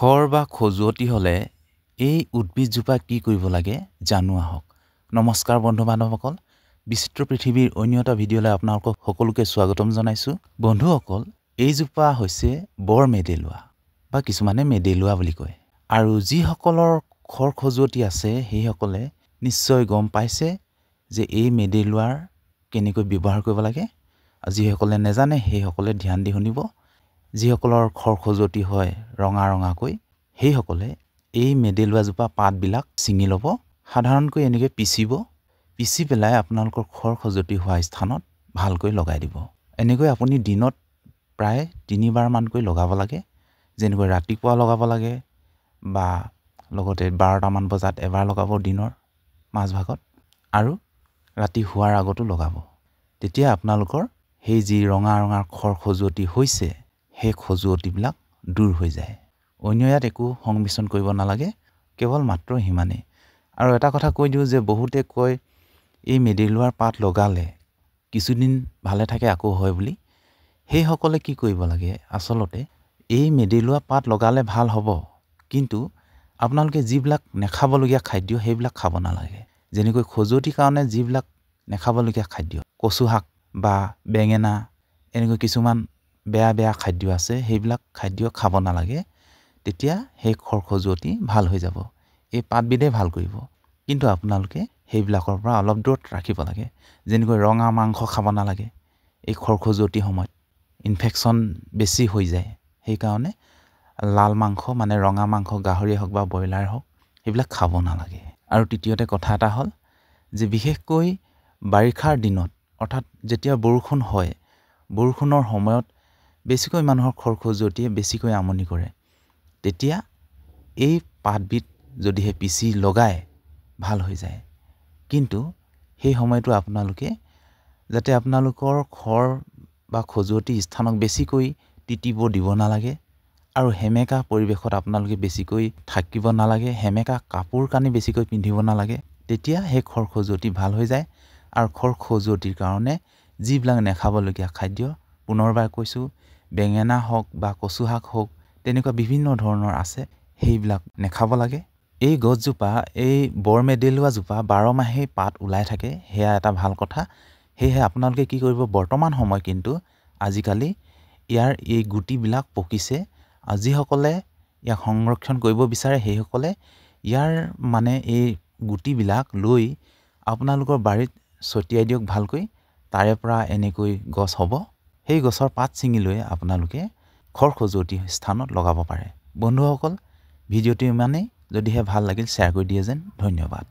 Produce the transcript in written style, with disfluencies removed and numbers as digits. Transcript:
খৰ বা খজুৱতি হ'লে এই উদ্ভিদজোপা কি কৰিব লাগে জানো আহক। নমস্কাৰ বন্ধু বান্ধৱসকল, বিচিত্ৰ পৃথিৱীৰ অন্য এটা ভিডিঅ'লৈ আপোনালোকক সকলোকে স্বাগতম জনাইছোঁ। বন্ধুসকল, এইজোপা হৈছে বৰ মেদেলুৱা বা কিছুমানে মেদেলুৱা বুলি কয়। আৰু যিসকলৰ খৰ খজুৱতি আছে সেইসকলে নিশ্চয় গম পাইছে যে এই মেদেলুৱাৰ কেনেকৈ ব্যৱহাৰ কৰিব লাগে। আৰু যিসকলে নাজানে সেইসকলে ধ্যান দি শুনিব। যিসকলৰ খৰ খজুৱতি হয় ৰঙা ৰঙাকৈ, সেইসকলে এই মেদেলুৱাজোপা পাতবিলাক ছিঙি ল'ব। সাধাৰণকৈ এনেকৈ পিচি পেলাই আপোনালোকৰ খৰ খজুৱতি হোৱা স্থানত ভালকৈ লগাই দিব। এনেকৈ আপুনি দিনত প্ৰায় 3বাৰমানকৈ লগাব লাগে। যেনেকৈ ৰাতিপুৱা লগাব লাগে বা লগতে 12টামান বজাত এবাৰ লগাব দিনৰ মাজভাগত, আৰু ৰাতি শোৱাৰ আগতো লগাব। তেতিয়া আপোনালোকৰ সেই যি ৰঙা ৰঙা খৰ খজুৱতি হৈছে সেই খজুৱতিবিলাক দূৰ হৈ যায়। অন্য ইয়াত একো সংমিশ্ৰণ কৰিব নালাগে, কেৱল মাত্ৰ সিমানেই। আৰু এটা কথা কৈ দিওঁ যে বহুতে কয় এই মেদেলুৱাৰ পাত লগালে কিছুদিন ভালে থাকে আকৌ হয় বুলি। সেইসকলে কি কৰিব লাগে, আচলতে এই মেদেলুৱা পাত লগালে ভাল হ'ব, কিন্তু আপোনালোকে যিবিলাক নেখাবলগীয়া খাদ্য সেইবিলাক খাব নালাগে। যেনেকৈ খজুৱতিৰ কাৰণে যিবিলাক নেখাবলগীয়া খাদ্য, কচু শাক বা বেঙেনা, এনেকৈ কিছুমান বেয়া খাদ্য আছে, সেইবিলাক খাদ্য খাব নালাগে। তেতিয়া সেই খৰ খজুৱতি ভাল হৈ যাব, এই পাতবিধে ভাল কৰিব। কিন্তু আপোনালোকে সেইবিলাকৰ পৰা অলপ দূৰত ৰাখিব লাগে। যেনেকৈ ৰঙা মাংস খাব নালাগে, এই খৰ খজুৱতিৰ সময়ত ইনফেকশ্যন বেছি হৈ যায়। সেইকাৰণে লাল মাংস মানে ৰঙা মাংস, গাহৰিয়ে হওক বা ব্ৰইলাৰে হওক, সেইবিলাক খাব নালাগে। আৰু তৃতীয়তে কথা এটা হ'ল যে বিশেষকৈ বাৰিষাৰ দিনত, অৰ্থাৎ যেতিয়া বৰষুণ হয়, বৰষুণৰ সময়ত বেছিকৈ মানুহৰ খৰ খজুৱতিয়ে বেছিকৈ আমনি কৰে। তেতিয়া এই পাতবিধ যদিহে পিচি লগায় ভাল হৈ যায়। কিন্তু সেই সময়তো আপোনালোকে যাতে আপোনালোকৰ খৰ বা খজুৱতি স্থানক বেছিকৈ তিতিব দিব নালাগে, আৰু সেমেকা পৰিৱেশত আপোনালোকে বেছিকৈ থাকিব নালাগে। সেমেকা কাপোৰ কানি বেছিকৈ পিন্ধিব নালাগে। তেতিয়া সেই খৰ খজুৱতি ভাল হৈ যায়। আৰু খৰ খজুৱতিৰ কাৰণে যিবিলাক নেখাবলগীয়া খাদ্য, পুনৰবাৰ কৈছোঁ, বেঙেনা হওক বা কচু শাক হওক, তেনেকুৱা বিভিন্ন ধৰণৰ আছে, সেইবিলাক নেখাব লাগে। এই গছজোপা, এই বৰ মেদেলুৱাজোপা 12 মাহেই পাত ওলাই থাকে, সেয়া এটা ভাল কথা। সেয়েহে আপোনালোকে কি কৰিব, বৰ্তমান সময় কিন্তু আজিকালি ইয়াৰ এই গুটিবিলাক পকিছে। আৰু যিসকলে ইয়াক সংৰক্ষণ কৰিব বিচাৰে সেইসকলে ইয়াৰ মানে এই গুটিবিলাক লৈ আপোনালোকৰ বাৰীত ছটিয়াই দিয়ক ভালকৈ। তাৰে পৰা এনেকৈ গছ হ'ব। সেই গছৰ পাত ছিঙি লৈ আপোনালোকে খৰ খজুৱতি স্থানত লগাব পাৰে। বন্ধুসকল, ভিডিঅ'টো ইমানেই। যদিহে ভাল লাগিল শ্বেয়াৰ কৰি দিয়ে যেন। ধন্যবাদ।